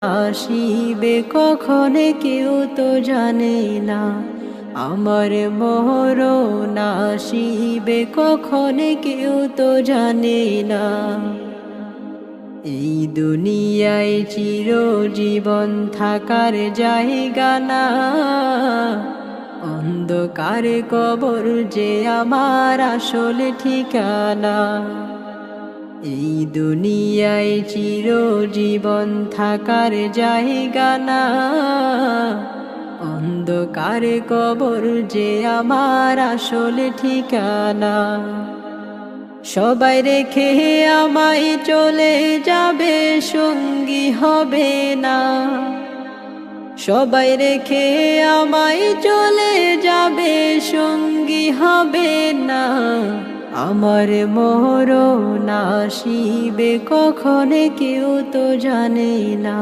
আসিবে কখনে কেউ তো জানে না, আমার মরণ আসিবে কখনে কেউ তো জানে না। এই দুনিয়ায় চিরজীবন থাকার জায়গা না, অন্ধকারে কবর যে আমার আসল ঠিকানা। এই দুনিয়ায় চিরজীবন থাকার জায়গা না, অন্ধকারে কবর যে আমার আসল ঠিকানা। সবাই রেখে আমায় চলে যাবে, সঙ্গী হবে না। সবাই রেখে আমায় চলে যাবে, সঙ্গী হবে না। আমার মরণ আসিবে কখনে কেউ তো জানে না।